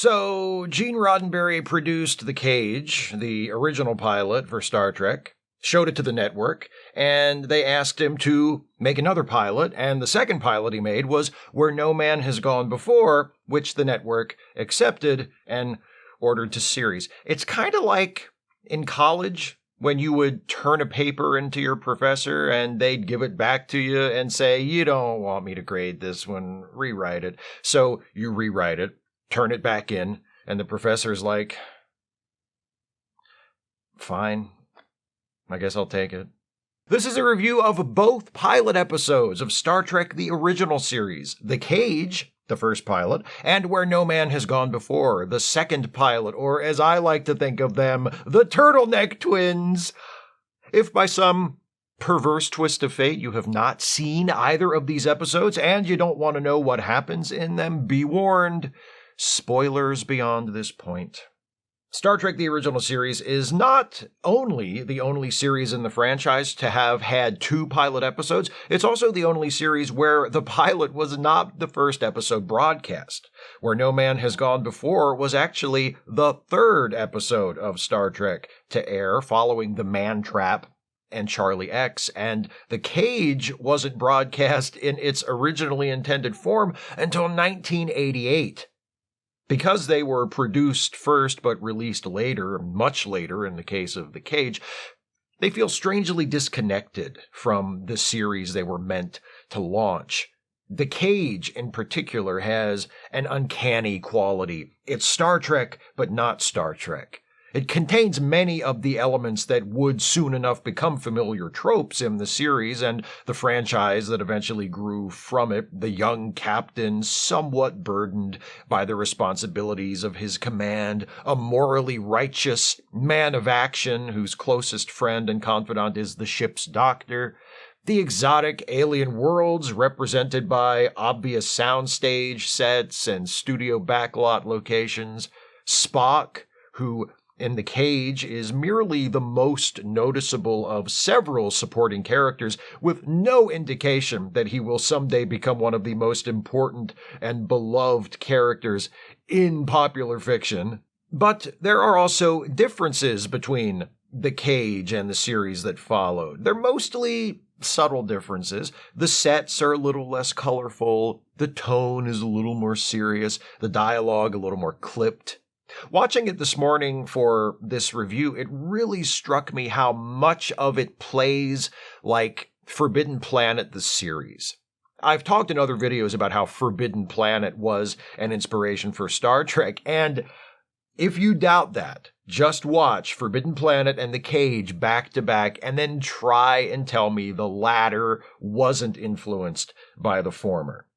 So, Gene Roddenberry produced The Cage, the original pilot for Star Trek, showed it to the network, and they asked him to make another pilot, and the second pilot he made was Where No Man Has Gone Before, which the network accepted and ordered to series. It's kind of like in college when you would turn a paper into your professor and they'd give it back to you and say, you don't want me to grade this one, rewrite it. So you rewrite it, turn it back in, and the professor's like, fine, I guess I'll take it. This is a review of both pilot episodes of Star Trek the original series, The Cage, the first pilot, and Where No Man Has Gone Before, the second pilot, or as I like to think of them, the Turtleneck Twins. If by some perverse twist of fate you have not seen either of these episodes and you don't want to know what happens in them, be warned. Spoilers beyond this point. Star Trek the original series is not only the only series in the franchise to have had 2 pilot episodes, it's also the only series where the pilot was not the first episode broadcast. Where No Man Has Gone Before was actually the 3rd episode of Star Trek to air following The Man Trap and Charlie X, and The Cage wasn't broadcast in its originally intended form until 1988. Because they were produced first but released later, much later in the case of The Cage, they feel strangely disconnected from the series they were meant to launch. The Cage, in particular, has an uncanny quality. It's Star Trek, but not Star Trek. It contains many of the elements that would soon enough become familiar tropes in the series and the franchise that eventually grew from it. The young captain, somewhat burdened by the responsibilities of his command, a morally righteous man of action whose closest friend and confidant is the ship's doctor. The exotic alien worlds represented by obvious soundstage sets and studio backlot locations. Spock, who in The Cage is merely the most noticeable of several supporting characters, with no indication that he will someday become one of the most important and beloved characters in popular fiction. But there are also differences between The Cage and the series that followed. They're mostly subtle differences. The sets are a little less colorful, the tone is a little more serious, the dialogue a little more clipped. Watching it this morning for this review, it really struck me how much of it plays like Forbidden Planet, the series. I've talked in other videos about how Forbidden Planet was an inspiration for Star Trek, and if you doubt that, just watch Forbidden Planet and The Cage back to back, and then try and tell me the latter wasn't influenced by the former.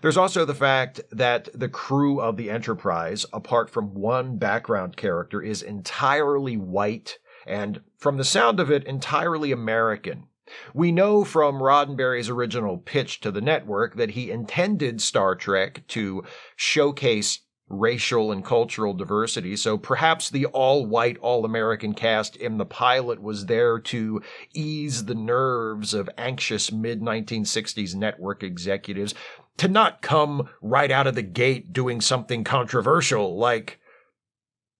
There's also the fact that the crew of the Enterprise, apart from one background character, is entirely white and, from the sound of it, entirely American. We know from Roddenberry's original pitch to the network that he intended Star Trek to showcase racial and cultural diversity, so perhaps the all-white, all-American cast in the pilot was there to ease the nerves of anxious mid-1960s network executives, to not come right out of the gate doing something controversial like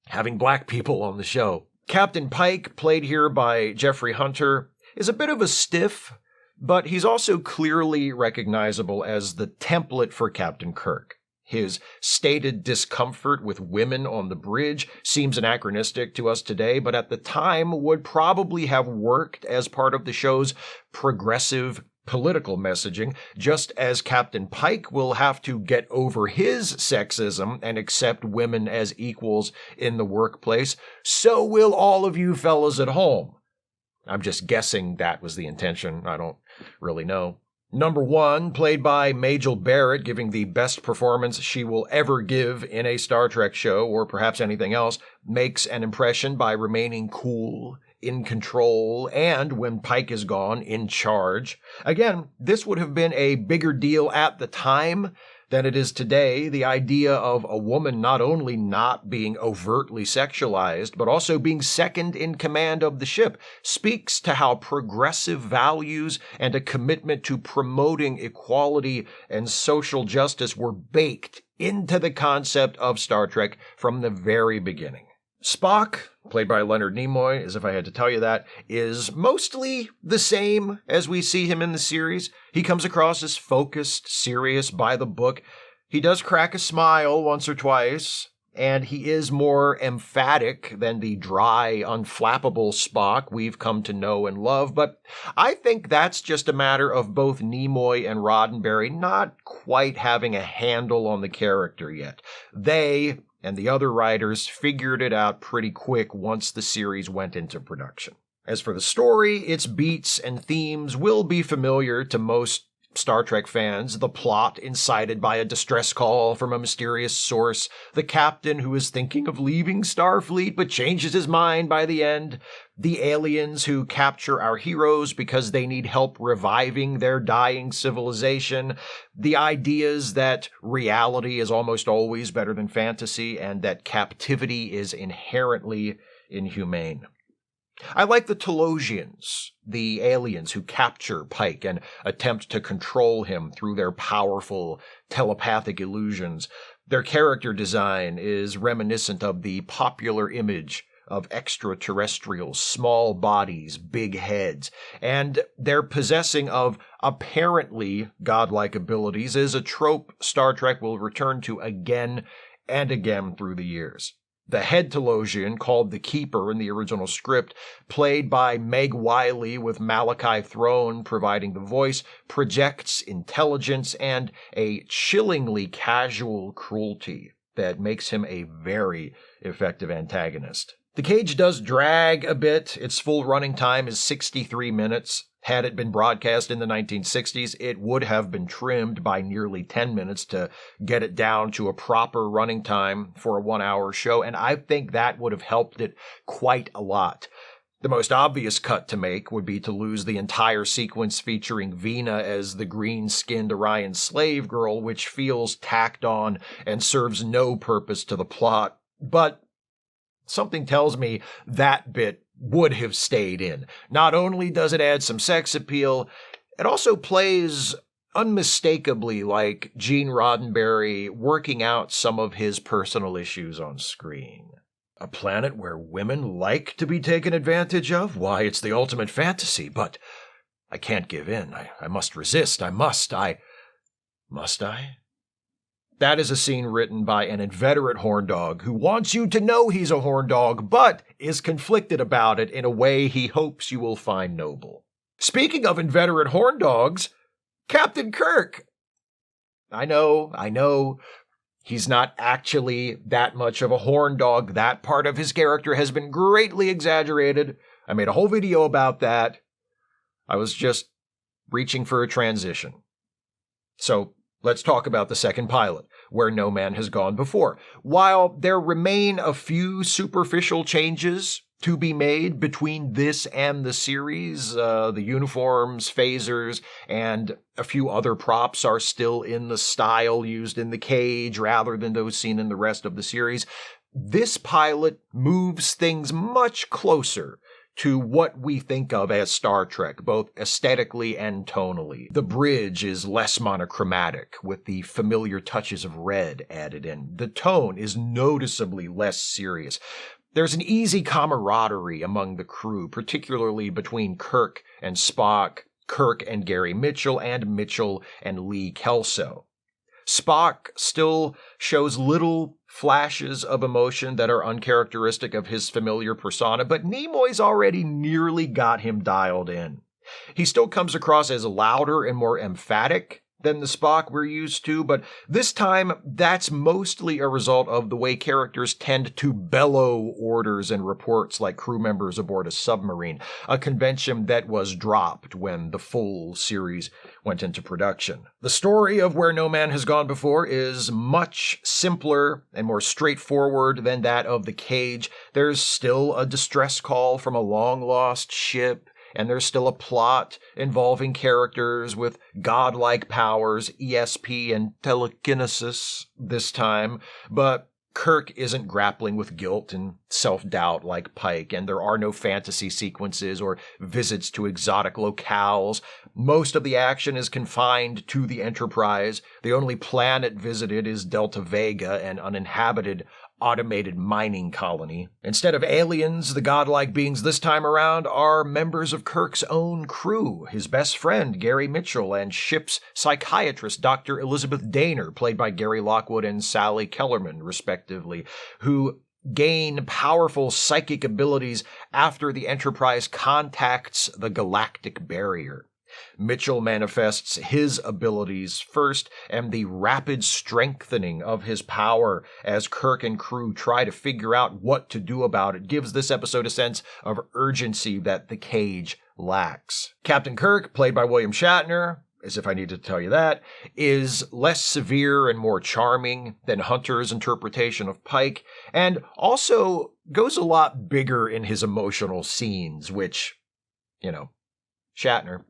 having black people on the show. Captain Pike, played here by Jeffrey Hunter, is a bit of a stiff, but he's also clearly recognizable as the template for Captain Kirk. His stated discomfort with women on the bridge seems anachronistic to us today, but at the time would probably have worked as part of the show's progressive political messaging, just as Captain Pike will have to get over his sexism and accept women as equals in the workplace. So will all of you fellas at home. I'm just guessing that was the intention. I don't really know. Number 1, played by Majel Barrett, giving the best performance she will ever give in a Star Trek show, or perhaps anything else, makes an impression by remaining cool, in control, and, when Pike is gone, in charge. Again, this would have been a bigger deal at the time than it is today. The idea of a woman not only not being overtly sexualized, but also being second in command of the ship, speaks to how progressive values and a commitment to promoting equality and social justice were baked into the concept of Star Trek from the very beginning. Spock, played by Leonard Nimoy, as if I had to tell you that, is mostly the same as we see him in the series. He comes across as focused, serious, by the book. He does crack a smile once or twice, and he is more emphatic than the dry, unflappable Spock we've come to know and love, but I think that's just a matter of both Nimoy and Roddenberry not quite having a handle on the character yet. They and the other writers figured it out pretty quick once the series went into production. As for the story, its beats and themes will be familiar to most Star Trek fans. The plot incited by a distress call from a mysterious source, the captain who is thinking of leaving Starfleet but changes his mind by the end, the aliens who capture our heroes because they need help reviving their dying civilization, the ideas that reality is almost always better than fantasy and that captivity is inherently inhumane. I like the Telosians, the aliens who capture Pike and attempt to control him through their powerful telepathic illusions. Their character design is reminiscent of the popular image of extraterrestrials, small bodies, big heads, and their possessing of apparently godlike abilities is a trope Star Trek will return to again and again through the years. The head Telosian, called the Keeper in the original script, played by Meg Wiley with Malachi Throne providing the voice, projects intelligence and a chillingly casual cruelty that makes him a very effective antagonist. The Cage does drag a bit. Its full running time is 63 minutes. Had it been broadcast in the 1960s, it would have been trimmed by nearly 10 minutes to get it down to a proper running time for a 1-hour show, and I think that would have helped it quite a lot. The most obvious cut to make would be to lose the entire sequence featuring Vina as the green-skinned Orion slave girl, which feels tacked on and serves no purpose to the plot, but something tells me that bit would have stayed in. Not only does it add some sex appeal, it also plays unmistakably like Gene Roddenberry working out some of his personal issues on screen. A planet where women like to be taken advantage of? Why, it's the ultimate fantasy, but I can't give in. I must resist. Must I? That is a scene written by an inveterate horn dog who wants you to know he's a horn dog, but is conflicted about it in a way he hopes you will find noble. Speaking of inveterate horn dogs, Captain Kirk. I know, he's not actually that much of a horn dog. That part of his character has been greatly exaggerated. I made a whole video about that. I was just reaching for a transition. So, let's talk about the second pilot, Where No Man Has Gone Before. While there remain a few superficial changes to be made between this and the series, the uniforms, phasers, and a few other props are still in the style used in The Cage rather than those seen in the rest of the series, this pilot moves things much closer to what we think of as Star Trek, both aesthetically and tonally. The bridge is less monochromatic, with the familiar touches of red added in. The tone is noticeably less serious. There's an easy camaraderie among the crew, particularly between Kirk and Spock, Kirk and Gary Mitchell, and Mitchell and Lee Kelso. Spock still shows little flashes of emotion that are uncharacteristic of his familiar persona, but Nimoy's already nearly got him dialed in. He still comes across as louder and more emphatic than the Spock we're used to, but this time that's mostly a result of the way characters tend to bellow orders and reports like crew members aboard a submarine, a convention that was dropped when the full series went into production. The story of Where No Man Has Gone Before is much simpler and more straightforward than that of The Cage. There's still a distress call from a long-lost ship, and there's still a plot involving characters with godlike powers, ESP and telekinesis this time, but Kirk isn't grappling with guilt and self-doubt like Pike, and there are no fantasy sequences or visits to exotic locales. Most of the action is confined to the Enterprise. The only planet visited is Delta Vega, an uninhabited automated mining colony. Instead of aliens, the godlike beings this time around are members of Kirk's own crew, his best friend, Gary Mitchell, and ship's psychiatrist, Dr. Elizabeth Daner, played by Gary Lockwood and Sally Kellerman, respectively, who gain powerful psychic abilities after the Enterprise contacts the galactic barrier. Mitchell manifests his abilities first, and the rapid strengthening of his power as Kirk and crew try to figure out what to do about it gives this episode a sense of urgency that The Cage lacks. Captain Kirk, played by William Shatner, as if I need to tell you that, is less severe and more charming than Hunter's interpretation of Pike, and also goes a lot bigger in his emotional scenes, which, Shatner.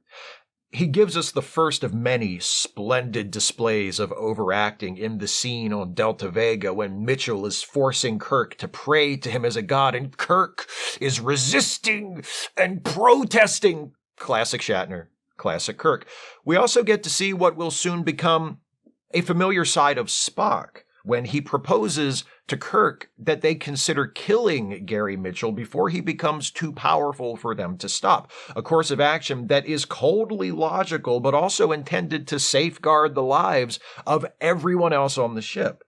He gives us the first of many splendid displays of overacting in the scene on Delta Vega when Mitchell is forcing Kirk to pray to him as a god, and Kirk is resisting and protesting. Classic Shatner, classic Kirk. We also get to see what will soon become a familiar side of Spock when he proposes to Kirk that they consider killing Gary Mitchell before he becomes too powerful for them to stop. A course of action that is coldly logical, but also intended to safeguard the lives of everyone else on the ship.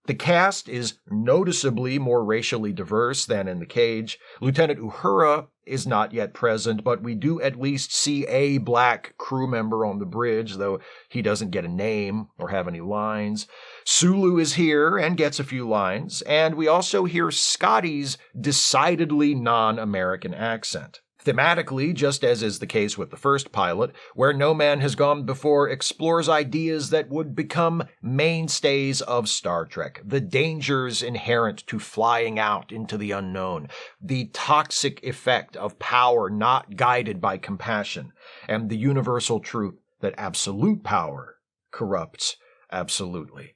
The cast is noticeably more racially diverse than in The Cage. Lieutenant Uhura is not yet present, but we do at least see a black crew member on the bridge, though he doesn't get a name or have any lines. Sulu is here and gets a few lines, and we also hear Scotty's decidedly non-American accent. Thematically, just as is the case with the first pilot, Where No Man Has Gone Before explores ideas that would become mainstays of Star Trek. The dangers inherent to flying out into the unknown, the toxic effect of power not guided by compassion, and the universal truth that absolute power corrupts absolutely.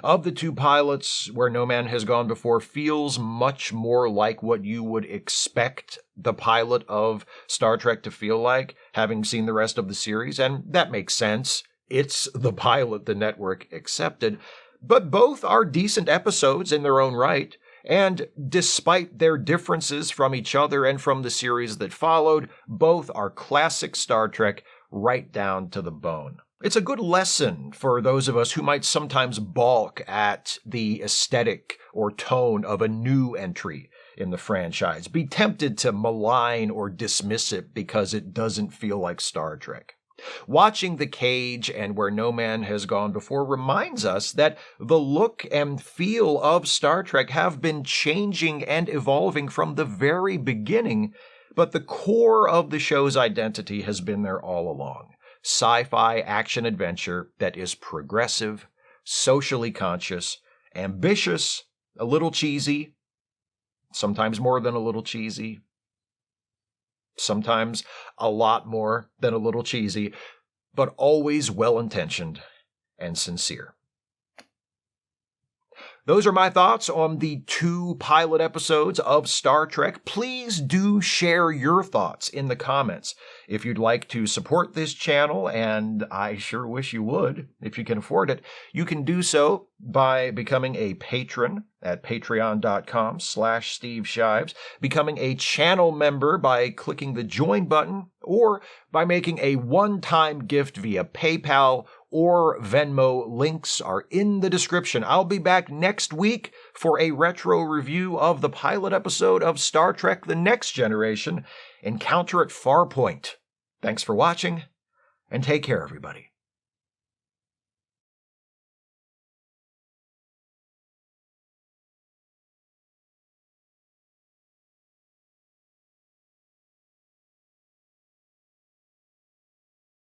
Of the two pilots, Where No Man Has Gone Before feels much more like what you would expect the pilot of Star Trek to feel like, having seen the rest of the series, and that makes sense. It's the pilot the network accepted. But both are decent episodes in their own right, and despite their differences from each other and from the series that followed, both are classic Star Trek right down to the bone. It's a good lesson for those of us who might sometimes balk at the aesthetic or tone of a new entry in the franchise, be tempted to malign or dismiss it because it doesn't feel like Star Trek. Watching The Cage and Where No Man Has Gone Before reminds us that the look and feel of Star Trek have been changing and evolving from the very beginning, but the core of the show's identity has been there all along. Sci-fi action-adventure that is progressive, socially conscious, ambitious, a little cheesy, sometimes more than a little cheesy, sometimes a lot more than a little cheesy, but always well-intentioned and sincere. Those are my thoughts on the 2 pilot episodes of Star Trek. Please do share your thoughts in the comments. If you'd like to support this channel, and I sure wish you would, if you can afford it, you can do so by becoming a patron at patreon.com/Steve Shives, becoming a channel member by clicking the join button, or by making a one-time gift via PayPal or Venmo. Links are in the description. I'll be back next week for a retro review of the pilot episode of Star Trek: The Next Generation, Encounter at Farpoint. Thanks for watching, and take care, everybody.